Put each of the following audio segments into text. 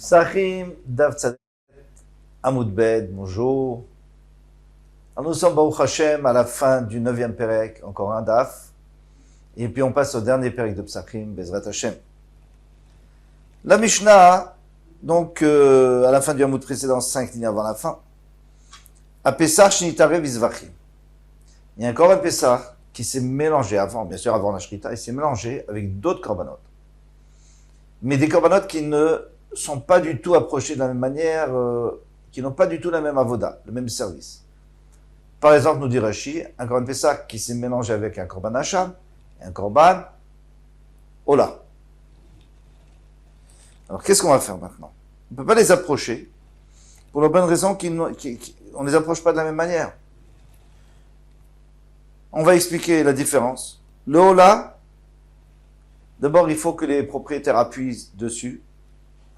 Psachim, Dav Tzadet, Amud Bet, bonjour. Alors nous sommes, Baruch Hashem, à la fin du 9e Perek, encore un Daf. Et puis on passe au dernier Perek de Psachim, Bezrat Hashem. La Mishnah, donc à la fin du Amud précédent, 5 lignes avant la fin, à Pessah, Shnitare Vizvachim. Il y a un Korban Pessah qui s'est mélangé avant, bien sûr avant la Shrita, il s'est mélangé avec d'autres Korbanot. Mais des Korbanot qui ne sont pas du tout approchés de la même manière, qui n'ont pas du tout la même avoda, le même service. Par exemple, nous dit Rashi, un Korban Pessah qui s'est mélangé avec un Korban Hacham, et un Korban Ola. Alors, qu'est-ce qu'on va faire maintenant? On ne peut pas les approcher, pour la bonne raison qu'on ne les approche pas de la même manière. On va expliquer la différence. Le Ola, d'abord, il faut que les propriétaires appuient dessus.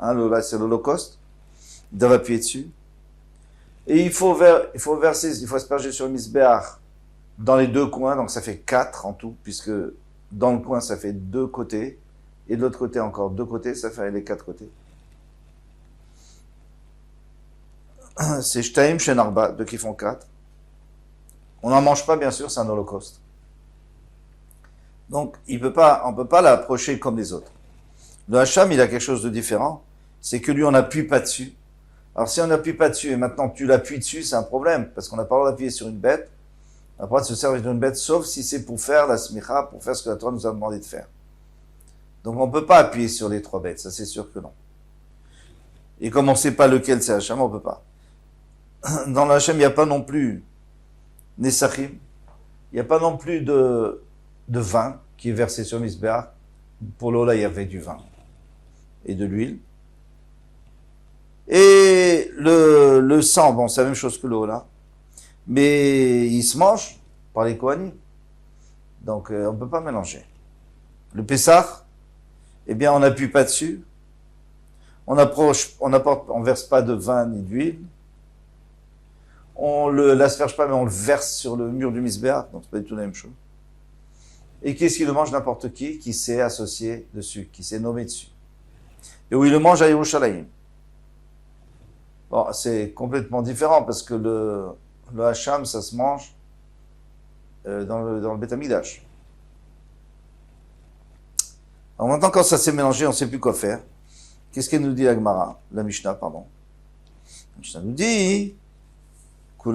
Hein, le Ola, c'est l'Holocauste. Ils doivent appuyer dessus. Et il faut asperger sur le Misbéach dans les deux coins, donc ça fait 4 en tout, puisque dans le coin, ça fait 2 côtés, et de l'autre côté encore 2 côtés, ça fait les 4 côtés. C'est Shtaim Shenarba, 2 qui font 4. On n'en mange pas, bien sûr, c'est un holocauste. Donc, on ne peut pas l'approcher comme les autres. Le Hacham, il a quelque chose de différent, c'est que lui, on n'appuie pas dessus. Alors, si on n'appuie pas dessus, et maintenant tu l'appuies dessus, c'est un problème, parce qu'on n'a pas le droit d'appuyer sur une bête, on n'a pas le droit de se servir d'une bête, sauf si c'est pour faire la smicha, pour faire ce que la Torah nous a demandé de faire. Donc, on ne peut pas appuyer sur les 3 bêtes, ça c'est sûr que non. Et comme on ne sait pas lequel c'est Hacham, on ne peut pas. Dans le Hacham, il n'y a pas non plus Nesachim, il n'y a pas non plus de vin qui est versé sur Misbéach. Pour l'Ola, il y avait du vin et de l'huile. Et le sang, bon, c'est la même chose que l'Ola, mais il se mange par les Kohanim. Donc, on ne peut pas mélanger. Le Pessah, eh bien, on n'appuie pas dessus. On verse pas de vin ni d'huile. On l'asperge pas, mais on le verse sur le mur du Misbéach, donc c'est pas du tout la même chose. Et qu'est-ce qu'il le mange? N'importe qui s'est associé dessus, qui s'est nommé dessus. Et où il le mange à Yerushalayim. Bon, c'est complètement différent, parce que le Hacham, ça se mange dans le Beth Amikdash. Alors maintenant, quand ça s'est mélangé, on ne sait plus quoi faire. Qu'est-ce qu'elle nous dit la Gemara? La Mishnah, pardon. La Mishnah nous dit... On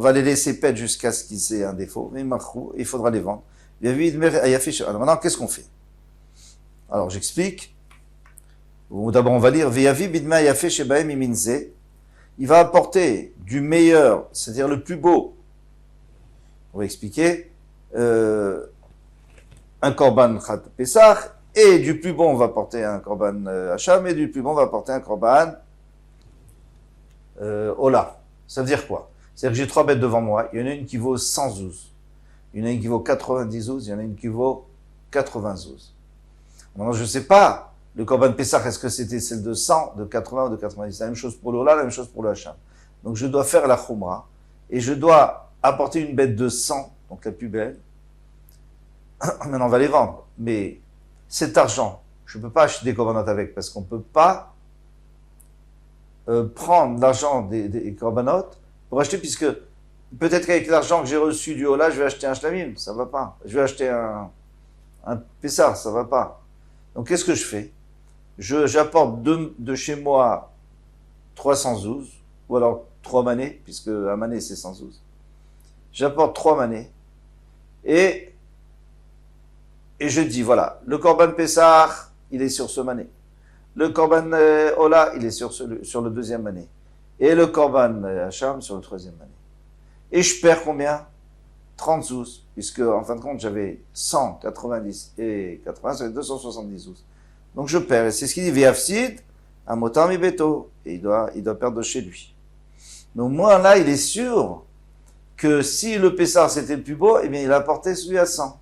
va les laisser paître jusqu'à ce qu'ils aient un défaut. Mais il faudra les vendre. Alors maintenant, qu'est-ce qu'on fait? Alors, j'explique. D'abord, on va lire. Il va apporter du meilleur, c'est-à-dire le plus beau. On va expliquer. Un korban Chat Pesach. Et du plus bon, on va apporter un korban Hacham. Et du plus bon, on va apporter un korban Ola. Ça veut dire quoi? C'est-à-dire que j'ai 3 bêtes devant moi. Il y en a une qui vaut 100 zouz. Il y en a une qui vaut 90 zouz. Il y en a une qui vaut 80 zouz. Maintenant, je ne sais pas. Le Korban Pessah, est-ce que c'était celle de 100, de 80 ou de 90? C'est la même chose pour l'Ola, la même chose pour le Hacham. Donc, je dois faire la Khumra. Et je dois apporter une bête de 100, donc la plus belle. Maintenant, on va les vendre. Mais cet argent, je ne peux pas acheter des Korbanot avec, parce qu'on ne peut pas prendre l'argent des Korbanot pour acheter, puisque peut-être qu'avec l'argent que j'ai reçu du Ola, je vais acheter un Shlamim, ça va pas. Je vais acheter un Pessah, ça va pas. Donc qu'est-ce que je fais? J'apporte de chez moi 300 zouz, ou alors 3 manées, puisque un mané c'est 100 zouz. J'apporte 3 manées, et je dis, voilà, le Korban Pessah, il est sur ce mané. Le Korban Ola, il est sur le 2e mané. Et le Korban Hacham sur le 3e mané. Et je perds combien? 30 zouz, puisque en fin de compte, j'avais 100, 90 et 80, ça fait 270 zouz. Donc je perds. Et c'est ce qu'il dit, Ve'afsid, amotar mi beto. Et il doit perdre de chez lui. Donc moi, là, il est sûr que si le Pessah c'était le plus beau, eh bien, il a apporté celui à 100.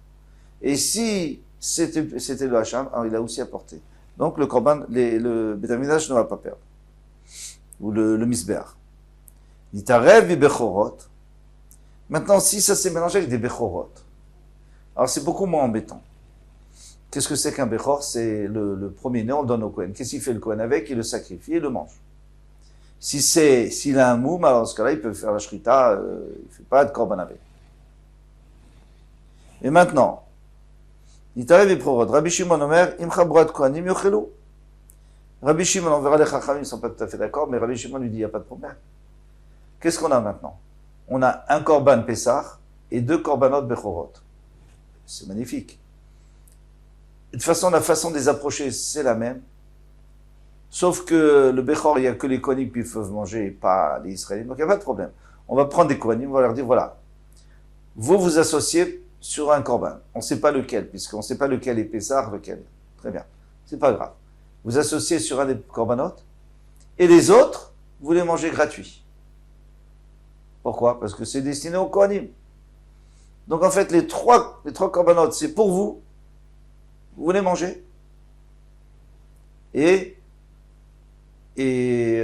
Et si c'était le Hacham, alors il a aussi apporté. Donc le Korban, le Beth Amikdash ne va pas perdre. Ou le Misbéach. Nitarev vi bechorot. Maintenant, si ça s'est mélangé avec des bechorot, alors c'est beaucoup moins embêtant. Qu'est-ce que c'est qu'un Bechor? C'est le premier-né, on le donne au Kohen. Qu'est-ce qu'il fait le Kohen avec? Il le sacrifie et le mange. S'il a un moum, alors dans ce cas-là, il peut faire la shrita, il ne fait pas de korban avec. Et maintenant, il t'arrive et prorod. Rabbi Shimon Omer, im chabrat kohanim yochelu. Rabbi Shimon, on verra les chachamim, ils ne sont pas tout à fait d'accord, mais Rabbi Shimon lui dit, il n'y a pas de problème. Qu'est-ce qu'on a maintenant? On a un korban Pessah et 2 korbanot Bechorot. C'est magnifique. De toute façon, la façon de les approcher, c'est la même. Sauf que le Bechor, il n'y a que les Kohanim qui peuvent manger et pas les Israéliens. Donc il n'y a pas de problème. On va prendre des Kohanim, on va leur dire, voilà, vous vous associez sur un korban. On ne sait pas lequel, puisqu'on ne sait pas lequel est Pessah, lequel. Très bien. C'est pas grave. Vous associez sur un des korbanot, et les autres, vous les mangez gratuits. Pourquoi? Parce que c'est destiné aux Kohanim. Donc en fait, les trois korbanot, c'est pour vous. Vous les mangez. Et il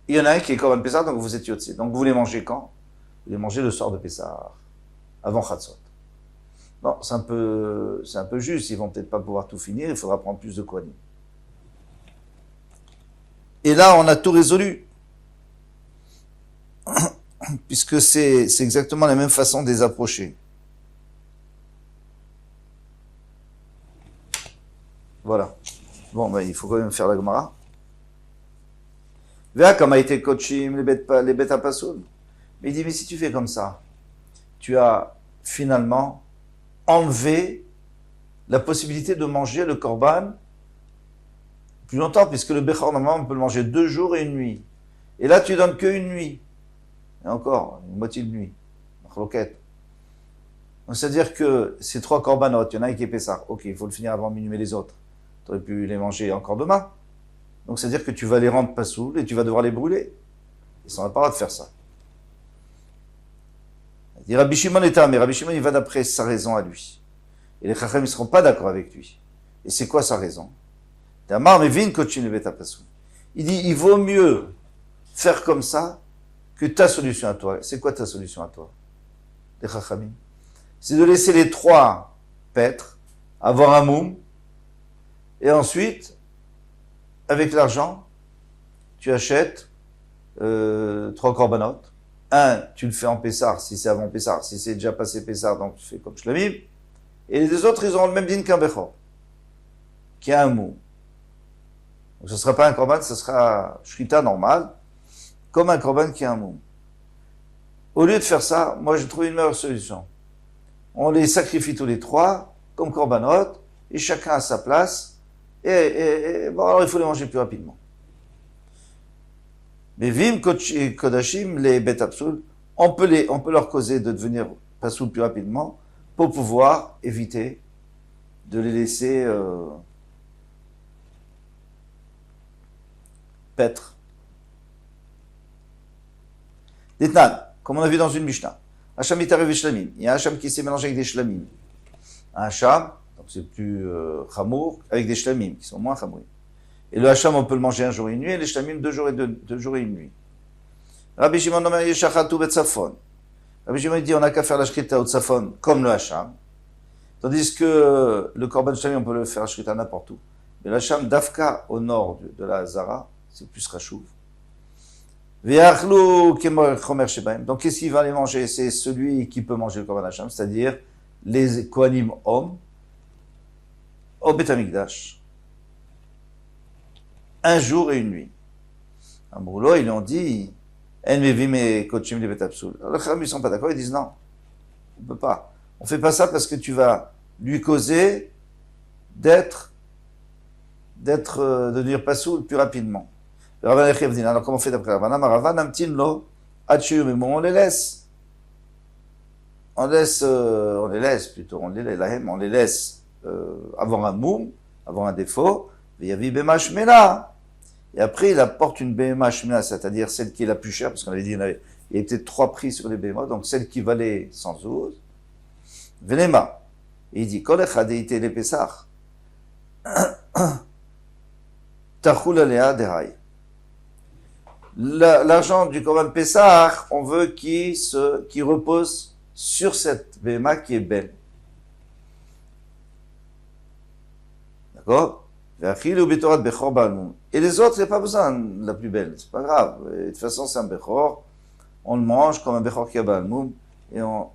y en a un qui est korban Pessah, donc vous êtes yotze. Donc vous les mangez quand? Vous les mangez le soir de Pessah, avant Chatzot. Bon, c'est un peu juste, ils vont peut-être pas pouvoir tout finir, il faudra prendre plus de Kohanim. Et là, on a tout résolu. Puisque c'est exactement la même façon de les approcher. Voilà. Bon, ben, il faut quand même faire la Gemara. Verra comme a été coachim les bêtes à pasoul. Mais il dit, mais si tu fais comme ça, tu as finalement enlevé la possibilité de manger le korban plus longtemps, puisque le Bechor, normalement, on peut le manger 2 jours et 1 nuit. Et là, tu donnes qu'une nuit. Et encore, une moitié de nuit. Roquette. Donc, c'est-à-dire que ces 3 korbanot, il y en a un qui est Pessah. Ok, il faut le finir avant minuit, mais les autres, tu aurais pu les manger encore demain. Donc, c'est-à-dire que tu vas les rendre pasoul et tu vas devoir les brûler. Ils n'ont pas le droit de faire ça. Il dit Rabbi Shimon est mais Rabbi Shimon, il va d'après sa raison à lui. Et les chachamim ne seront pas d'accord avec lui. Et c'est quoi sa raison? Il dit, il vaut mieux faire comme ça que ta solution à toi. C'est quoi ta solution à toi? Les chachamim. C'est de laisser les 3 paître, avoir un moum, et ensuite, avec l'argent, tu achètes 3 korbanot. Un, tu le fais en Pessah, si c'est avant Pessah. Si c'est déjà passé Pessah, donc tu fais comme Shlamim. Et les autres, ils auront le même din qu'un Bechor, qui a un moum. Donc ce ne sera pas un korban, ce sera shrita normal, comme un korban qui a un moum. Au lieu de faire ça, moi j'ai trouvé une meilleure solution. On les sacrifie tous les 3, comme korbanot, et chacun à sa place, et bon, alors il faut les manger plus rapidement. Mais Vim, Kodashim, les Bet Absoul, on peut leur causer de devenir pasoul plus rapidement pour pouvoir éviter de les laisser paître. Détnan, comme on a vu dans une Mishnah, Hacham est arrivé shlamim. Il y a un Hacham qui s'est mélangé avec des shlamim. Un Hacham, donc c'est plus chamour, avec des shlamim qui sont moins chamourim. Et le Hacham, on peut le manger 1 jour et 1 nuit, et les shlamim 2 jours et 1 nuit. Rabbi Shimon Omer Yeshachatu betzafon. Rabbi Shimon dit on n'a qu'à faire la shrita au tzafon comme le Hacham. Tandis que le korban shlamim, on peut le faire la shrita n'importe où. Mais le Hacham, d'Afka au nord de la Hazara, c'est plus rachouv. Donc qu'est-ce qu'il va aller manger? C'est celui qui peut manger le korban Hacham, c'est-à-dire les kohanim hommes au Beth Amikdash. 1 jour et 1 nuit. À Moulo, ils ont dit En mevim et kochim le Bet Absoul. Les chachamim ne sont pas d'accord, ils disent non, on ne peut pas. On ne fait pas ça parce que tu vas lui causer de devenir pasoul plus rapidement. Alors comment on fait d'après Ravan? On les laisse. On les laisse avoir un moum, avoir un défaut. Et après, il apporte une BMA Shmina, c'est-à-dire celle qui est la plus chère, parce qu'on avait dit, il y avait peut-être 3 prix sur les BMA, donc celle qui valait 112. Venema. Et il dit, Kolech Hadeite le Pesach. Tachul Alea Derai. L'argent du Korban Pessah, on veut qu'il repose sur cette BMA qui est belle. D'accord? Et les autres, il n'y a pas besoin de la plus belle, c'est pas grave. Et de toute façon, c'est un Bechor, on le mange comme un Bechor qui a Balmoum, et on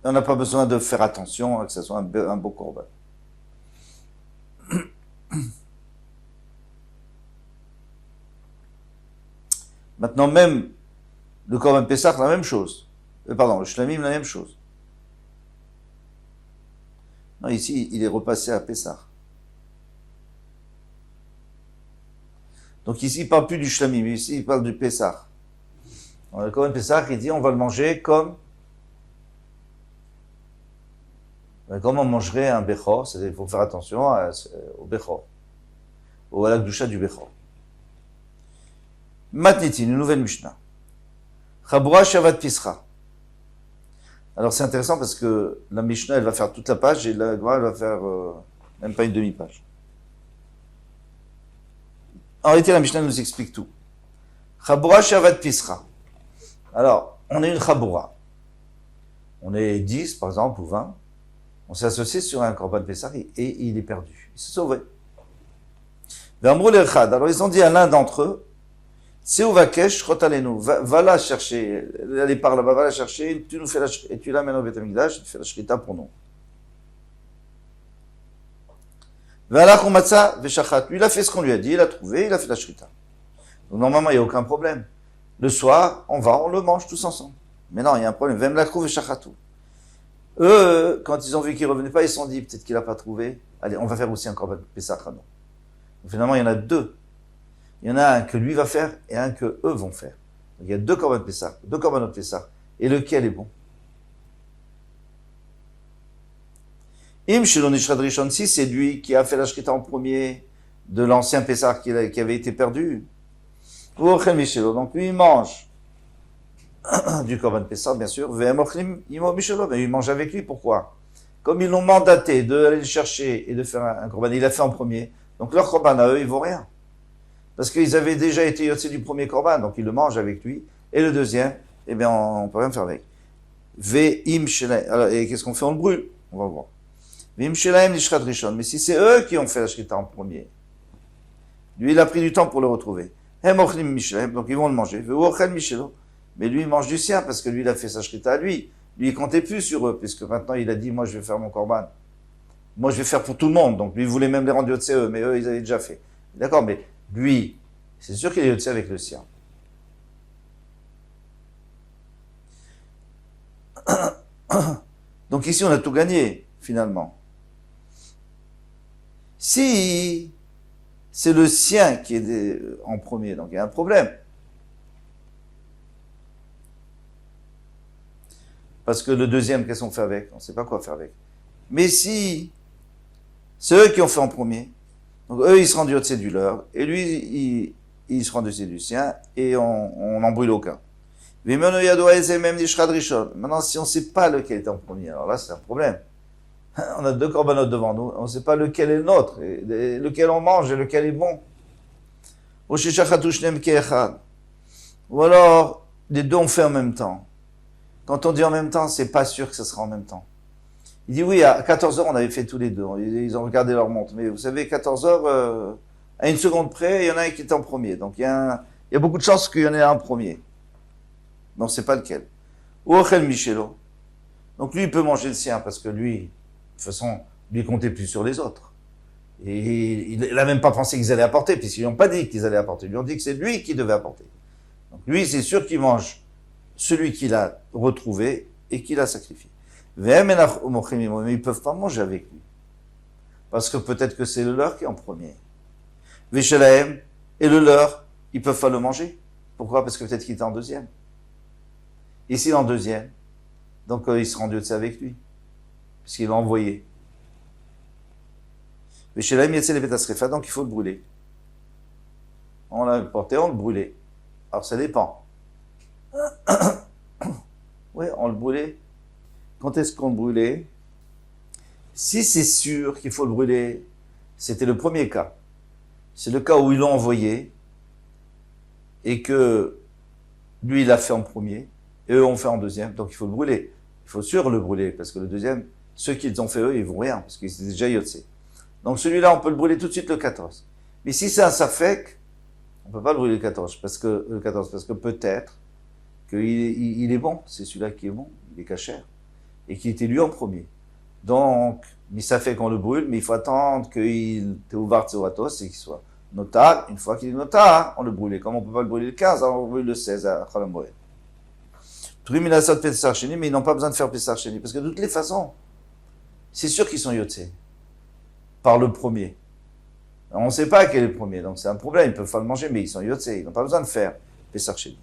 n'a pas besoin de faire attention à que ce soit un beau Korban. Maintenant, même le Korban Pessah, la même chose. Pardon, le Shlamim, la même chose. Non, ici, il est repassé à Pessah. Donc ici, il ne parle plus du Shlamim, ici, il parle du Pessah. Le Korban Pessah, il dit, on va le manger comme on mangerait un Bechor, c'est-à-dire il faut faire attention au Bechor, ou à la Gdusha du Bechor. Matnitin, une nouvelle Mishnah. Chabura Shavat Pisra. Alors c'est intéressant parce que la Mishnah, elle va faire toute la page et la Gemara, elle va faire même pas une demi-page. En réalité, la Mishnah nous explique tout. Chabura Shavat Pisra. Alors, on est une Chabura. On est 10, par exemple, ou 20. On s'est associé sur un Korban Pessah et il est perdu. Il s'est sauvé. Alors ils ont dit à l'un d'entre eux, Seuvakesh Rotalenu, va la chercher, allez par là-bas, va la chercher, tu nous fais et tu l'amènes au Beth Amikdash, tu fais la shrita pour nous. Voilà qu'on matza veshachat. Lui, il a fait ce qu'on lui a dit, il a trouvé, il a fait la shrita. Donc normalement, il n'y a aucun problème. Le soir, on le mange tous ensemble. Mais non, il y a un problème. Vem la trouve veshachatu. Eux, quand ils ont vu qu'il revenait pas, ils se sont dit, peut-être qu'il n'a pas trouvé. Allez, on va faire aussi un Korban Pessah. Donc finalement, il y en a deux. Il y en a un que lui va faire et un que eux vont faire. Donc il y a deux Korban Pessah, deux Korbanot Pessah. Et lequel est bon? Im Shelo Nishrad Rishon, si c'est lui qui a fait la shrita en premier de l'ancien Pessah qui avait été perdu. Donc lui, il mange du Korban Pessah, bien sûr. Mais il mange avec lui, pourquoi? Comme ils l'ont mandaté d'aller le chercher et de faire un Korban, il l'a fait en premier. Donc leur Korban à eux, ils vaut rien. Parce qu'ils avaient déjà été yotzé du premier Korban, donc ils le mangent avec lui. Et le deuxième, eh bien, on peut rien faire avec. Alors, et qu'est-ce qu'on fait? On le brûle. On va voir. Mais si c'est eux qui ont fait la shrita en premier, lui, il a pris du temps pour le retrouver. Donc ils vont le manger. Mais lui, il mange du sien parce que lui, il a fait sa shrita à lui. Lui, il comptait plus sur eux, puisque maintenant, il a dit, moi, je vais faire mon korban. Moi, je vais faire pour tout le monde. Donc, lui, il voulait même les rendre yotzé eux, mais eux, ils avaient déjà fait. D'accord, mais lui, c'est sûr qu'il est yotzé avec le sien. Donc ici, on a tout gagné, finalement. Si c'est le sien qui est en premier, donc il y a un problème. Parce que le deuxième, qu'est-ce qu'on fait avec? On ne sait pas quoi faire avec. Mais si c'est eux qui ont fait en premier, donc eux, ils se rendent yotzé du leur, et lui, il se rend yotzé du sien, et on n'en brûle aucun. Maintenant, si on ne sait pas lequel est en premier, alors là, c'est un problème. On a deux corbanotes devant nous, on ne sait pas lequel est le nôtre, et lequel on mange et lequel est bon. Ou alors, les deux ont fait en même temps. Quand on dit en même temps, c'est pas sûr que ce sera en même temps. Il dit oui, à 14h, on avait fait tous les deux. Ils ont regardé leur montre. Mais vous savez, 14h, à une seconde près, il y en a un qui est en premier. Donc il y a beaucoup de chances qu'il y en ait un premier. Mais on ne sait pas lequel. Ou Ochel Michelo. Donc lui, il peut manger le sien parce que lui, de toute façon, lui, il comptait plus sur les autres. Et il n'a même pas pensé qu'ils allaient apporter, puisqu'ils n'ont pas dit qu'ils allaient apporter. Ils lui ont dit que c'est lui qui devait apporter. Donc lui, c'est sûr qu'il mange celui qu'il a retrouvé et qu'il a sacrifié. Mais ils ne peuvent pas manger avec lui. Parce que peut-être que c'est le leur qui est en premier. Véchelaem et le leur, ils ne peuvent pas le manger. Pourquoi? Parce que peut-être qu'il était en deuxième. Ici, en deuxième. Donc, il se rend Dieu avec lui. Puisqu'il l'a envoyé. Véchelaem, il y a les bétasrefa, donc il faut le brûler. On l'a porté, on le brûlait. Alors, ça dépend. Oui, on le brûlait. Quand est-ce qu'on le brûlait? Si c'est sûr qu'il faut le brûler, c'était le premier cas. C'est le cas où ils l'ont envoyé et que lui, il l'a fait en premier et eux ont fait en deuxième. Donc, il faut le brûler. Il faut sûr le brûler parce que le deuxième, Ceux qu'ils ont fait eux, ils vont rien, parce qu'ils étaient déjà yotse. Donc celui-là, on peut le brûler tout de suite le 14. Mais si c'est un safek, on peut pas le brûler le 14, parce que peut-être qu'il est bon, c'est celui-là qui est bon, il est cachère, et qui était lui en premier. Donc, mais ça fait qu'on le brûle, mais il faut attendre qu'il t'ait ouvert Tzoratos et qu'il soit notar. Une fois qu'il est notar, on le brûle. Et comme on peut pas le brûler le 15, alors on brûle le 16 à Cholam Moed. Trim il a ça de Pessar Sheni, mais ils n'ont pas besoin de faire Pessar Sheni, parce que de toutes les façons, c'est sûr qu'ils sont yotse par le premier. Alors, on ne sait pas quel est le premier, donc c'est un problème, ils peuvent pas le manger, mais ils sont yotse, ils n'ont pas besoin de faire Pessar Sheni.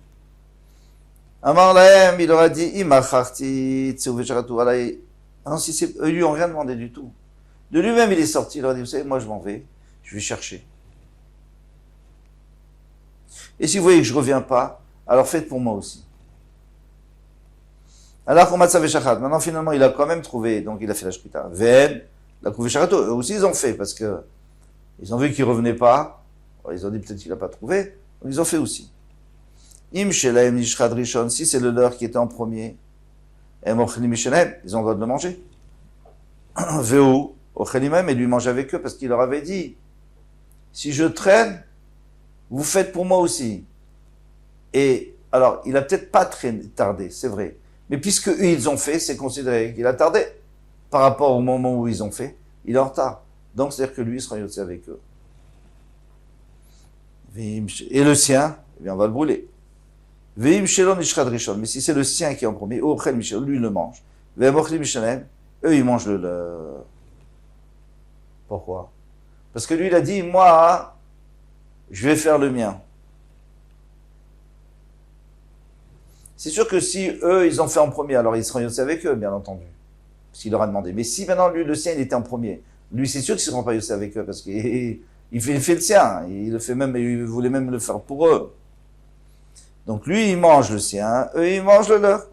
Amar Lahem, il leur a dit, Imacharti, Tseuvejaratu Alay. Ah non, si c'est, eux lui ont rien demandé du tout. De lui-même, il est sorti, il leur a dit, vous savez, moi je m'en vais, je vais chercher. Et si vous voyez que je reviens pas, alors faites pour moi aussi. Alors qu'on m'a tsavé shachat. Maintenant, finalement, il a quand même trouvé, donc il a fait la shkita. Ven, la kouvé shachat, eux aussi ils ont fait, parce que ils ont vu qu'il revenait pas. Alors, ils ont dit peut-être qu'il a pas trouvé, donc ils ont fait aussi. Im shelaim nishchad rishon, si c'est le leur qui était en premier, ils ont le droit de le manger. Veu, ochelimem, et lui mange avec eux, parce qu'il leur avait dit, si je traîne, vous faites pour moi aussi. Et, alors, il a peut-être pas tardé, c'est vrai. Mais puisque eux, ils ont fait, c'est considéré qu'il a tardé. Par rapport au moment où ils ont fait, il est en retard. Donc, c'est-à-dire que lui, il sera yotse avec eux. Et le sien, eh bien, on va le brûler. Mais si c'est le sien qui est en premier, lui, il le mange. Eux, ils mangent le leur. Pourquoi? Parce que lui, il a dit, moi, je vais faire le mien. C'est sûr que si eux, ils ont fait en premier, alors ils seront yotse avec eux, bien entendu. Parce qu'il leur a demandé. Mais si maintenant, lui, le sien, il était en premier, lui, c'est sûr qu'ils ne seront pas yotse avec eux, parce qu'il fait le sien. Il le fait même, il voulait même le faire pour eux. Donc lui, il mange le sien, eux, ils mangent le leur.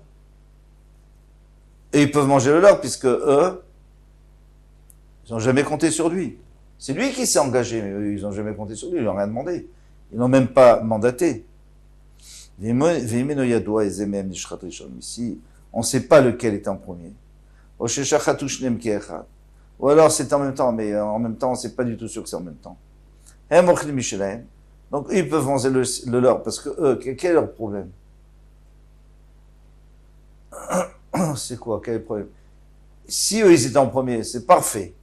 Et ils peuvent manger le leur, puisque eux, ils n'ont jamais compté sur lui. C'est lui qui s'est engagé, mais eux, ils n'ont jamais compté sur lui, ils n'ont rien demandé. Ils n'ont même pas mandaté. Ici, on ne sait pas lequel est en premier. Ou alors c'est en même temps, mais en même temps, on ne sait pas du tout sûr que c'est en même temps. Donc, ils peuvent manger le leur, parce que eux, quel est leur problème? C'est quoi? Quel est le problème? Si eux, ils étaient en premier, c'est parfait.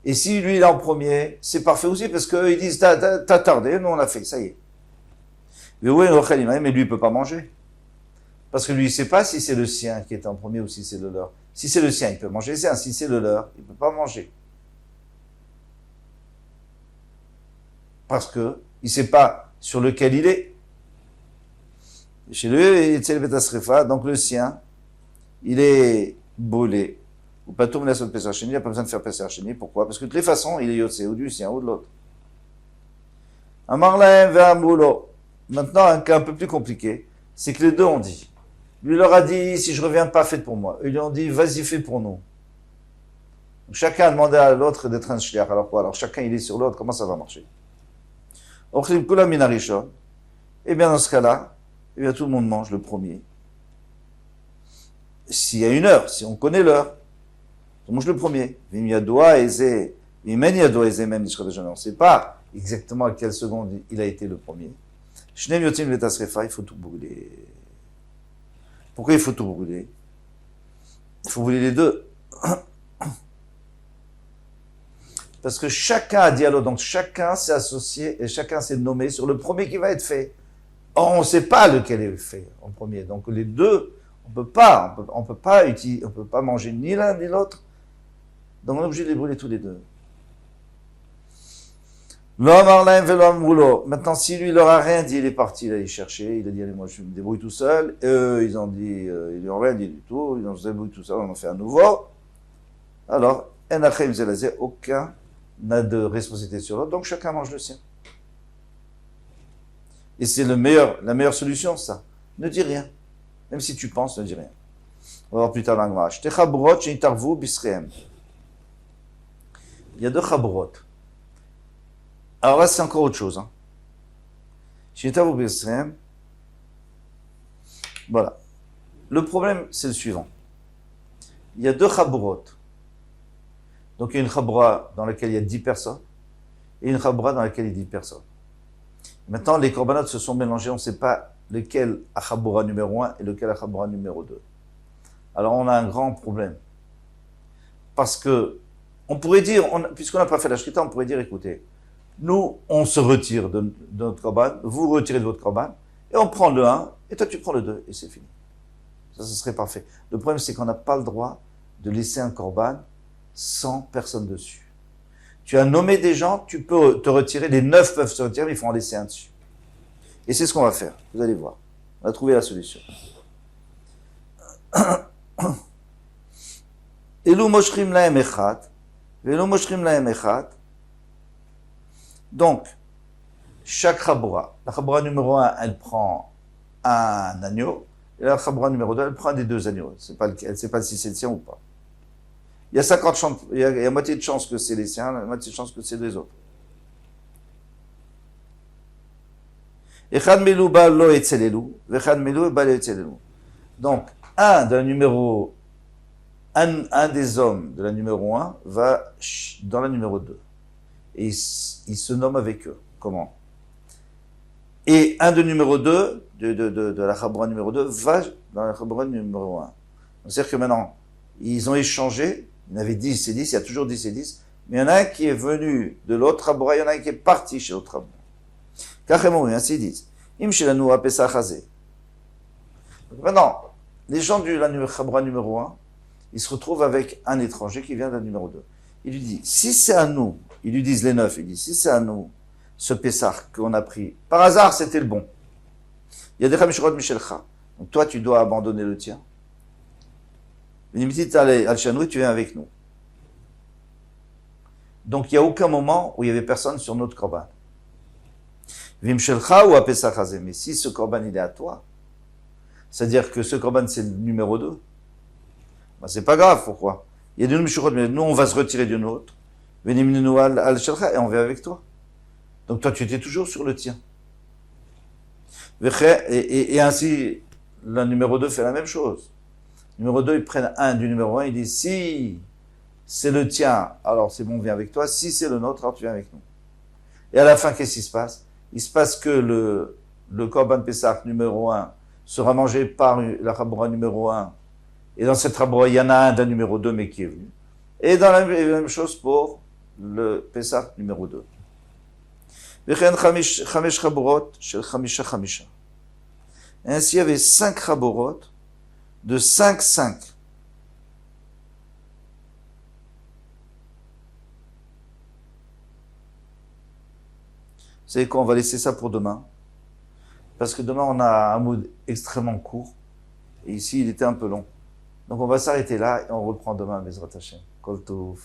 Et si lui, il est en premier, c'est parfait aussi, parce qu'eux, ils disent, t'as tardé, nous, on l'a fait, ça y est. Mais lui, il peut pas manger. Parce que lui, il sait pas si c'est le sien qui est en premier ou si c'est le leur. Si c'est le sien, il peut manger le sien. Si c'est le leur, il peut pas manger. Parce que il sait pas sur lequel il est. Chez lui, donc le sien, il est brûlé. Ou pas tout, il n'a pas besoin de faire Pesach Sheni. Pourquoi? Parce que de toutes les façons, il est yotse ou du sien ou de l'autre. Amar lahem ve'amrulo. Maintenant, un cas un peu plus compliqué, c'est que les deux ont dit. Lui leur a dit, si je reviens pas, faites pour moi. Ils lui ont dit, vas-y, fais pour nous. Donc, chacun a demandé à l'autre d'être un shliach. Alors quoi? Alors chacun, il est sur l'autre, comment ça va marcher? Eh bien, dans ce cas-là, eh bien, tout le monde mange le premier. S'il y a une heure, si on connaît l'heure, on mange le premier. On ne sait pas exactement à quelle seconde il a été le premier. Il faut tout brûler. Pourquoi il faut tout brûler? Il faut brûler les deux. Parce que chacun a dialogue, donc chacun s'est associé et chacun s'est nommé sur le premier qui va être fait. Or, on ne sait pas lequel est fait en premier. Donc les deux, on peut pas manger ni l'un ni l'autre. Donc on est obligé de les brûler tous les deux. Maintenant, si lui, il leur a rien dit, il est parti, il allait chercher, il a dit, allez, moi, je me débrouille tout seul. Et eux, ils ont dit, ils lui ont rien dit du tout, ils ont se débrouillé tout seul, on en fait un nouveau. Alors, aucun n'a de responsabilité sur l'autre, donc chacun mange le sien. Et c'est la meilleure solution, ça. Ne dis rien. Même si tu penses, ne dis rien. On va voir plus tard dans l'angmach. Il y a deux chabrot. Alors là, c'est encore autre chose. Voilà. Le problème, c'est le suivant. Il y a deux chabrot. Donc il y a une chabura dans laquelle il y a 10 personnes et une chabura dans laquelle il y a 10 personnes. Maintenant, les korbanot se sont mélangés, on ne sait pas lequel a chabura numéro 1 et lequel a chabura numéro 2. Alors on a un grand problème. Parce que, on pourrait dire, puisqu'on n'a pas fait la shrita, on pourrait dire, écoutez, nous, on se retire de notre korban, vous retirez de votre korban, et on prend le 1, et toi tu prends le 2, et c'est fini. Ça, ce serait parfait. Le problème, c'est qu'on n'a pas le droit de laisser un korban sans personne dessus. Tu as nommé des gens, tu peux te retirer, les 9 peuvent se retirer, mais il faut en laisser un dessus. Et c'est ce qu'on va faire, vous allez voir. On va trouver la solution. Elu moshrim lahem echad, velu moshrim lahem echad. Donc, chaque chabura, la chabura numéro 1, elle prend un agneau, et la chabura numéro 2, elle prend un des 2 agneaux. Elle ne sait pas si c'est le sien ou pas. Il y a 50 chances, il y a moitié de chance que c'est les siens, la moitié de chance que c'est les autres. Echad melu ba lo etzelelu, vechad melu ba lo etzelelu. Donc, un des hommes de la numéro 1 va dans la numéro 2. Et il se nomme avec eux. Comment? Et un de numéro 2, de la chabura numéro 2, va dans la chabura numéro 1. C'est-à-dire que maintenant, ils ont échangé, il y en avait 10 et 10, il y a toujours 10 et 10, mais il y en a un qui est venu de l'autre chabura, il y en a un qui est parti chez l'autre chabura. Kachémou, ainsi ils disent. Im shelanu ha pesach hazeh. Maintenant, les gens de la chabura numéro 1, ils se retrouvent avec un étranger qui vient de la numéro 2. Il lui dit, si c'est à nous, ils lui disent les 9, il dit, si c'est à nous, ce Pessah qu'on a pris, par hasard, c'était le bon. Il y a des Chamishorot Michelcha. Donc toi, tu dois abandonner le tien. Tu viens avec nous. Donc il n'y a aucun moment où il n'y avait personne sur notre korban. Vimshelcha ou à Pessah Hazeh. Mais si ce korban il est à toi, c'est-à-dire que ce korban c'est le numéro 2, ben, c'est pas grave, pourquoi? Il y a des Chamishorot, mais nous on va se retirer d'une autre. Venimnu al Shelcha et on vient avec toi. Donc toi tu étais toujours sur le tien. Et ainsi, le numéro 2 fait la même chose. Le numéro 2, ils prennent un du numéro 1, ils disent, si c'est le tien, alors c'est bon, on vient avec toi. Si c'est le nôtre, alors tu viens avec nous. Et à la fin, qu'est-ce qui se passe? Il se passe que le Korban Pessah numéro 1 sera mangé par la Chabura numéro 1. Et dans cette Chabura, il y en a un d'un numéro 2, mais qui est venu. Et dans la même chose pour le Pessah numéro 2. Ainsi, il y avait 5 chaborot de 5. Vous savez quoi, on va laisser ça pour demain. Parce que demain, on a un mood extrêmement court. Et ici, il était un peu long. Donc, on va s'arrêter là et on reprend demain, Bezrat Hashem. Kol Tov.